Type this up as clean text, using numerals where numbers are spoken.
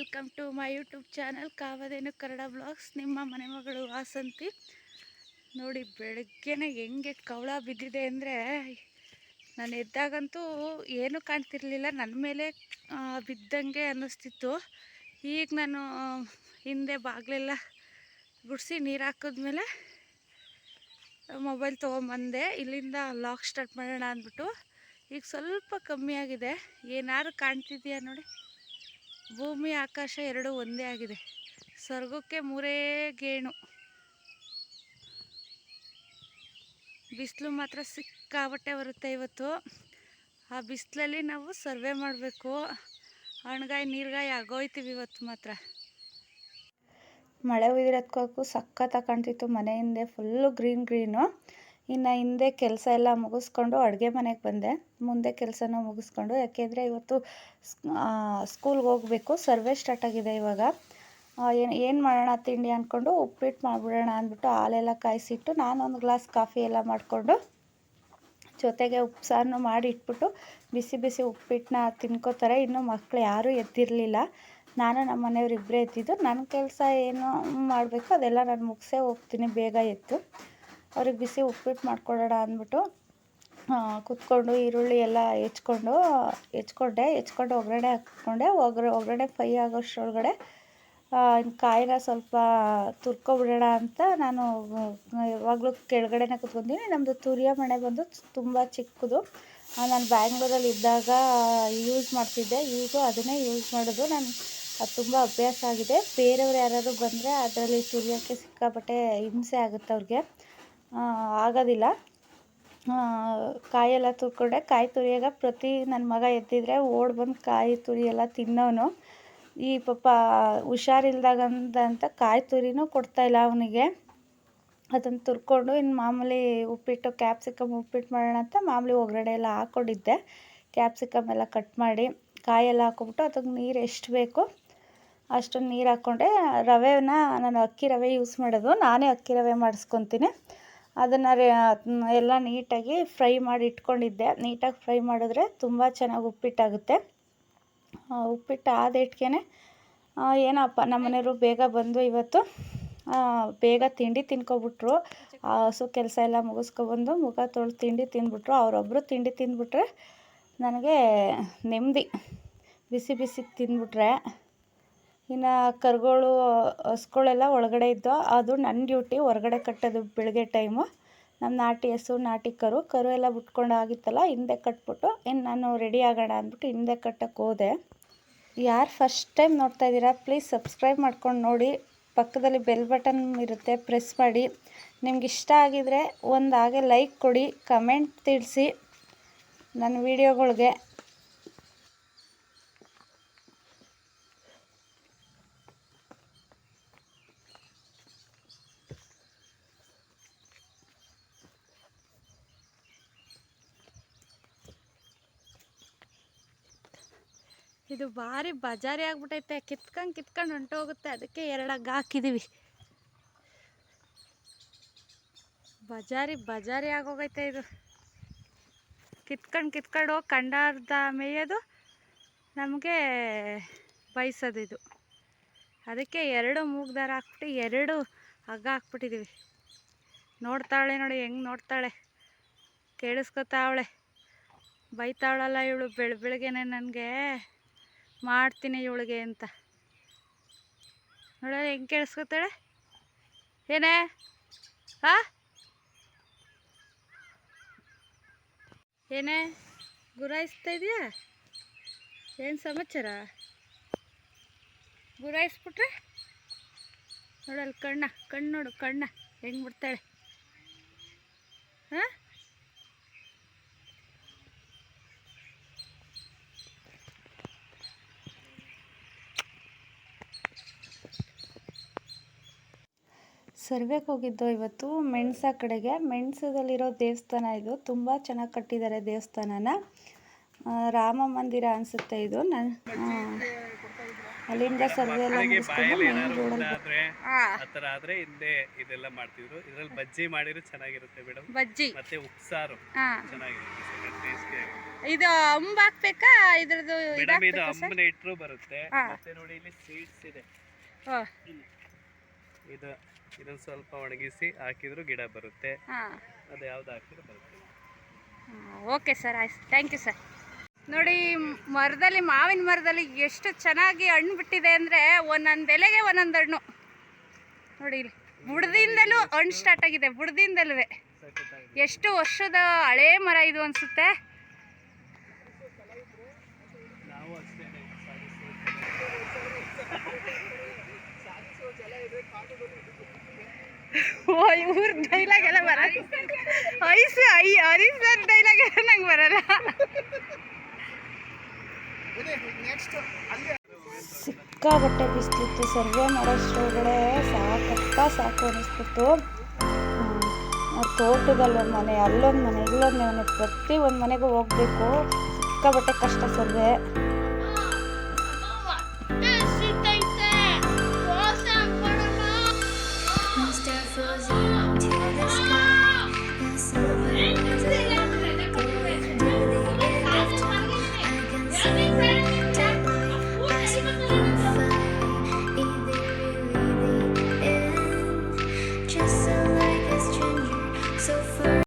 Welcome to my YouTube channel ಕಾವದೇನು Kannada blogs. ನಿಮ್ಮ ಮನೆ ಮಗಳು ವಾಸಂತಿ. ನೋಡಿ ಬೆಳಗ್ಗೆನೆ ಹೆಂಗೆ ಕವಳ ಬಿದ್ದಿದೆ ಅಂದರೆ, ನಾನು ಎದ್ದಾಗಂತೂ ಏನೂ ಕಾಣ್ತಿರ್ಲಿಲ್ಲ, ನನ್ನ ಮೇಲೆ ಬಿದ್ದಂಗೆ ಅನ್ನಿಸ್ತಿತ್ತು. ಈಗ ನಾನು ಹಿಂದೆ ಬಾಗಿಲೆಲ್ಲ ಗುಡಿಸಿ ನೀರು ಹಾಕಿದ್ಮೇಲೆ ಮೊಬೈಲ್ ತೊಗೊಂಬಂದೆ. ಇಲ್ಲಿಂದ ಲಾಕ್ ಸ್ಟಾರ್ಟ್ ಮಾಡೋಣ ಅಂದ್ಬಿಟ್ಟು ಈಗ ಸ್ವಲ್ಪ ಕಮ್ಮಿ ಆಗಿದೆ. ಏನಾದ್ರು ಕಾಣ್ತಿದೆಯಾ ನೋಡಿ, ಭೂಮಿ ಆಕಾಶ ಎರಡು ಒಂದೇ ಆಗಿದೆ. ಸ್ವರ್ಗಕ್ಕೆ ಮೂರೇ ಗೇಣು. ಬಿಸಿಲು ಮಾತ್ರ ಸಿಕ್ಕಾಬಟ್ಟೆ ಬರುತ್ತೆ ಇವತ್ತು. ಆ ಬಿಸಿಲಲ್ಲಿ ನಾವು ಸರ್ವೆ ಮಾಡಬೇಕು. ಹಣ್ಗಾಯಿ ನೀರ್ಗಾಯಿ ಆಗೋಯ್ತೀವಿ ಇವತ್ತು ಮಾತ್ರ. ಮಳೆ ಉಯ್ದಿರೋದಕ್ಕೂ ಸಖತ್ತಾಗಿ ಕಾಣ್ತಿತ್ತು. ಮನೆ ಹಿಂದೆ ಫುಲ್ಲು ಗ್ರೀನು. ಇನ್ನು ಹಿಂದೆ ಕೆಲಸ ಎಲ್ಲ ಮುಗಿಸ್ಕೊಂಡು ಅಡುಗೆ ಮನೆಗೆ ಬಂದೆ. ಮುಂದೆ ಕೆಲಸನೂ ಮುಗಿಸ್ಕೊಂಡು, ಯಾಕೆಂದರೆ ಇವತ್ತು ಸ್ಕೂಲ್ಗೆ ಹೋಗಬೇಕು. ಸರ್ವೆ ಸ್ಟಾರ್ಟ್ ಆಗಿದೆ ಇವಾಗ. ಏನು ಮಾಡೋಣ ತಿಂಡಿ ಅಂದ್ಕೊಂಡು ಉಪ್ಪಿಟ್ಟು ಮಾಡಿಬಿಡೋಣ ಅಂದ್ಬಿಟ್ಟು ಹಾಲೆಲ್ಲ ಕಾಯಿಸಿಟ್ಟು ನಾನೊಂದು ಗ್ಲಾಸ್ ಕಾಫಿ ಎಲ್ಲ ಮಾಡಿಕೊಂಡು ಜೊತೆಗೆ ಉಪ್ಪು ಸಾರನ್ನು ಮಾಡಿ ಇಟ್ಬಿಟ್ಟು ಬಿಸಿ ಬಿಸಿ ಉಪ್ಪಿಟ್ಟನ್ನ ತಿನ್ಕೋತಾರೆ. ಇನ್ನೂ ಮಕ್ಕಳು ಯಾರೂ ಎದ್ದಿರಲಿಲ್ಲ. ನಾನು ನಮ್ಮ ಮನೆಯವ್ರು ಇಬ್ಬರೇ ಎದ್ದಿದ್ದು. ನನ್ನ ಕೆಲಸ ಏನು ಮಾಡಬೇಕು ಅದೆಲ್ಲ ನಾನು ಮುಗಿಸೇ ಹೋಗ್ತೀನಿ ಬೇಗ ಎದ್ದು. ಅವ್ರಿಗೆ ಬಿಸಿ ಉಪ್ಪಿಟ್ಟು ಮಾಡ್ಕೊಡೋಣ ಅಂದ್ಬಿಟ್ಟು ಕುತ್ಕೊಂಡು ಈರುಳ್ಳಿ ಎಲ್ಲ ಹೆಚ್ಕೊಂಡು ಒಗ್ಗರಣೆ ಹಾಕ್ಕೊಂಡೆ. ಒಗ್ಗರಣೆ ಫ್ರೈ ಆಗೋಷ್ಟರೊಳಗಡೆ ಕಾಯಿನ ಸ್ವಲ್ಪ ತುರ್ಕೊಬಿಡೋಣ ಅಂತ ನಾನು ಯಾವಾಗಲೂ ಕೆಳಗಡೆನೇ ಕುತ್ಕೊತೀನಿ. ನಮ್ಮದು ತುರಿಯ ಮನೆ ಬಂದು ತುಂಬ ಚಿಕ್ಕದು. ನಾನು ಬ್ಯಾಂಗ್ಳೂರಲ್ಲಿ ಇದ್ದಾಗ ಯೂಸ್ ಮಾಡ್ತಿದ್ದೆ. ಈಗೂ ಅದನ್ನೇ ಯೂಸ್ ಮಾಡೋದು. ಅದು ತುಂಬ ಅಭ್ಯಾಸ ಆಗಿದೆ. ಬೇರೆಯವ್ರು ಯಾರಾದರೂ ಬಂದರೆ ಅದರಲ್ಲಿ ತುರಿಯೋಕ್ಕೆ ಸಿಕ್ಕಾಪಟ್ಟೆ ಹಿಂಸೆ ಆಗುತ್ತೆ ಅವ್ರಿಗೆ. ಆಗೋದಿಲ್ಲ. ಕಾಯೆಲ್ಲ ತುರ್ಕೊಂಡೆ. ಕಾಯಿ ತುರಿಯಾಗ ನನ್ನ ಮಗ ಎದ್ದಿದ್ರೆ ಓಡಿ ಬಂದು ಕಾಯಿ ತುರಿ ಎಲ್ಲ ತಿನ್ನೋನು. ಈ ಪಾಪ ಹುಷಾರಿಲ್ದಾಗಂತ ಕಾಯಿ ತುರಿನೂ ಕೊಡ್ತಾಯಿಲ್ಲ ಅವನಿಗೆ. ಅದನ್ನು ತುರ್ಕೊಂಡು ಇನ್ನು ಮಾಮೂಲಿ ಉಪ್ಪಿಟ್ಟು ಕ್ಯಾಪ್ಸಿಕಮ್ ಉಪ್ಪಿಟ್ಟು ಮಾಡೋಣ ಅಂತ ಮಾಮೂಲಿ ಒಗ್ಗರಣೆ ಎಲ್ಲ ಹಾಕ್ಕೊಂಡಿದ್ದೆ. ಕ್ಯಾಪ್ಸಿಕಮ್ ಎಲ್ಲ ಕಟ್ ಮಾಡಿ ಕಾಯೆಲ್ಲ ಹಾಕ್ಕೊಬಿಟ್ಟು ಅದಕ್ಕೆ ನೀರು ಎಷ್ಟು ಬೇಕು ಅಷ್ಟೊಂದು ನೀರು ಹಾಕ್ಕೊಂಡೆ. ರವೆನ ನಾನು ಅಕ್ಕಿ ರವೆ ಯೂಸ್ ಮಾಡೋದು. ನಾನೇ ಅಕ್ಕಿ ರವೆ ಮಾಡಿಸ್ಕೊತೀನಿ. ಅದನ್ನು ಎಲ್ಲ ನೀಟಾಗಿ ಫ್ರೈ ಮಾಡಿ ಇಟ್ಕೊಂಡಿದ್ದೆ. ನೀಟಾಗಿ ಫ್ರೈ ಮಾಡಿದ್ರೆ ತುಂಬ ಚೆನ್ನಾಗಿ ಉಪ್ಪಿಟ್ಟಾಗುತ್ತೆ. ಉಪ್ಪಿಟ್ಟು ಆದೇಟ್ಗೆ ಏನಪ್ಪ ನಮ್ಮ ಮನೆಯವರು ಬೇಗ ಬಂದು ಇವತ್ತು ಬೇಗ ತಿಂಡಿ ತಿನ್ಕೊಬಿಟ್ರು. ಹಸು ಕೆಲಸ ಎಲ್ಲ ಮುಗಿಸ್ಕೊಬಂದು ಮುಖ ತೊಳೆದು ತಿಂಡಿ ತಿಂದ್ಬಿಟ್ರು. ಅವರೊಬ್ಬರು ತಿಂಡಿ ತಿಂದ್ಬಿಟ್ರೆ ನನಗೆ ನೆಮ್ಮದಿ. ಬಿಸಿ ಬಿಸಿ ತಿಂದ್ಬಿಟ್ರೆ. ಇನ್ನು ಕರುಗಳು ಹಸುಗಳೆಲ್ಲ ಒಳಗಡೆ ಇದ್ದೋ, ಅದು ನನ್ನ ಡ್ಯೂಟಿ ಹೊರಗಡೆ ಕಟ್ಟೋದು ಬೆಳಗ್ಗೆ ಟೈಮು. ನಮ್ಮ ನಾಟಿ ಹಸು ನಾಟಿ ಕರು ಎಲ್ಲ ಬಿಟ್ಕೊಂಡು ಆಗಿತ್ತಲ್ಲ, ಹಿಂದೆ ಕಟ್ಬಿಟ್ಟು ಇನ್ನು ನಾನು ರೆಡಿ ಆಗೋಣ ಅಂದ್ಬಿಟ್ಟು ಹಿಂದೆ ಕಟ್ಟಕ್ಕೆ ಹೋದೆ. ಯಾರು ಫಸ್ಟ್ ಟೈಮ್ ನೋಡ್ತಾ ಇದ್ದೀರಾ ಪ್ಲೀಸ್ ಸಬ್ಸ್ಕ್ರೈಬ್ ಮಾಡ್ಕೊಂಡು ನೋಡಿ. ಪಕ್ಕದಲ್ಲಿ ಬೆಲ್ ಬಟನ್ ಇರುತ್ತೆ, ಪ್ರೆಸ್ ಮಾಡಿ. ನಿಮ್ಗೆ ಇಷ್ಟ ಆಗಿದರೆ ಹಾಗೆ ಲೈಕ್ ಕೊಡಿ, ಕಮೆಂಟ್ ತಿಳಿಸಿ ನನ್ನ ವೀಡಿಯೋಗಳ್ಗೆ. ಇದು ಭಾರಿ ಬಜಾರಿ ಆಗ್ಬಿಟ್ಟೈತೆ. ಕಿತ್ಕೊಂಡು ಹೊಂಟೋಗುತ್ತೆ. ಅದಕ್ಕೆ 2 ಹಗ್ಗ ಹಾಕಿದ್ದೀವಿ. ಬಜಾರಿ ಆಗೋಗೈತೆ ಇದು. ಕಿತ್ಕೊಂಡು ಕಂಡಾರ್ಧ ಮೇಯೋದು, ನಮಗೆ ಬಯಸೋದು ಇದು. ಅದಕ್ಕೆ 2 ಮೂಗು ದಾರ ಹಾಕ್ಬಿಟ್ಟು 2 ಹಗ್ಗ ಹಾಕ್ಬಿಟ್ಟಿದ್ದೀವಿ. ನೋಡ್ತಾವಳೆ ನೋಡಿ ಹೆಂಗೆ ನೋಡ್ತಾಳೆ, ಕೇಳಿಸ್ಕೊತಾವಳೆ. ಬೈತಾವಳಲ್ಲ ಇವಳು ಬೆಳಗ್ಗೆನೆ ನನಗೆ ಮಾಡ್ತೀನಿ ಇವಳಿಗೆ ಅಂತ. ನೋಡೋಣ ಹೆಂಗೆ ಕೇಳಿಸ್ಕೊತಾಳೆ. ಏನೇ ಏನೇ ಗುರಾಯಿಸ್ತಾ ಇದೆಯಾ? ಏನು ಸಮಾಚಾರ? ಗುರಾಯಿಸ್ಬಿಟ್ರೆ ನೋಡಲ್ಲಿ ಕಣ್ಣು ನೋಡು, ಹೆಂಗೆ ಬಿಡ್ತಾಳೆ. ಹಾಂ, ಸರ್ವೆಗೆ ಹೋಗಿದ್ದು ಇವತ್ತು ಮೆಣಸ ಕಡೆಗೆ. ಮೆಣಸದಲ್ಲಿರೋ ದೇವಸ್ಥಾನ ಇದು. ತುಂಬ ಚೆನ್ನಾಗಿ ಕಟ್ಟಿದ್ದಾರೆ ದೇವಸ್ಥಾನನ. ರಾಮ ಮಂದಿರ ಅನಿಸುತ್ತೆ ಇದು. ಅಲ್ಲಿಂದ ಸರ್ವೆ ಎಲ್ಲ ಮುಗಿಸ್ಕೊಂಡು ಮೇನ್ ರೋಡಲ್ಲಿ ಆತರ ಆದ್ರೆ ಹಿಂದೆ ಇದೆಲ್ಲ ಮಾಡ್ತಿದ್ರು. ಇದ್ರಲ್ಲಿ ಬಜ್ಜಿ ಮಾಡಿದ್ರು ಚೆನ್ನಾಗಿರುತ್ತೆ ಮೇಡಮ್. ಬಜ್ಜಿ ಮತ್ತೆ ಉಪ್ಸಾರು ಚೆನ್ನಾಗಿರುತ್ತೆ, ಟೇಸ್ಟಿ ಆಗಿದೆ. ಇದು ಅಂಬ ಹಾಕ್ಬೇಕಾ ಇದ್ರದ್ದು? ಮೇಡಮ್ ಇದು ಅಂಬನ ಇಟ್ರು ಬರುತ್ತೆ. ಮತ್ತೆ ನೋಡಿ ಇಲ್ಲಿ ಸೀಡ್ಸ್ ಇದೆ. ಇದನ್ನ ಸ್ವಲ್ಪ ಒಣಗಿಸಿ ಹಾಕಿದ್ರು ಗಿಡ ಬರುತ್ತೆ. ಅದು ಯಾವ್ದು ಹಾಕಿದ್ರು ಬರುತ್ತೆ. ಓಕೆ ಸರ್, ಆಯ್ತು, ಥ್ಯಾಂಕ್ ಯು ಸರ್. ನೋಡಿ ಮರದಲ್ಲಿ, ಮಾವಿನ ಮರದಲ್ಲಿ ಎಷ್ಟು ಚೆನ್ನಾಗಿ ಹಣ್ಣು ಬಿಟ್ಟಿದೆ ಅಂದರೆ ಒಂದೊಂದು ಎಲೆಗೆ ಒಂದೊಂದು ಹಣ್ಣು. ನೋಡಿ ಇಲ್ಲಿ ಬುಡದಿಂದಲೂ ಹಣ್ಣು ಸ್ಟಾರ್ಟ್ ಆಗಿದೆ, ಬುಡದಿಂದಲೂ. ಎಷ್ಟು ವರ್ಷದ ಹಳೇ ಮರ ಇದು ಅನಿಸುತ್ತೆ. ಓ ಇವ್ರ ಡೈಲಾಗ್ ಎಲ್ಲ ಬರಲ್ಲ, ಹರೀಶ್ ಡೈಲಾಗ್ ಎಲ್ಲ ನಂಗೆ ಬರಲ್ಲ. ಸಿಕ್ಕಾಬಟ್ಟೆ ಬಿಸಿಲಿತ್ತು. ಸರ್ವೆ ಮಾಡೋಷ್ಟೊಳಗಡೆ ಸಾಕು ಅನ್ನಿಸ್ಬಿಟ್ಟು ತೋಟದಲ್ಲಿ ಒಂದು ಮನೆ, ಅಲ್ಲೊಂದು ಮನೆ, ಇಲ್ಲೊಂದು ಮನೆ, ಪ್ರತಿ ಒಂದು ಮನೆಗೂ ಹೋಗ್ಬೇಕು. ಸಿಕ್ಕಾಬಟ್ಟೆ ಕಷ್ಟ ಸರ್ವೆ.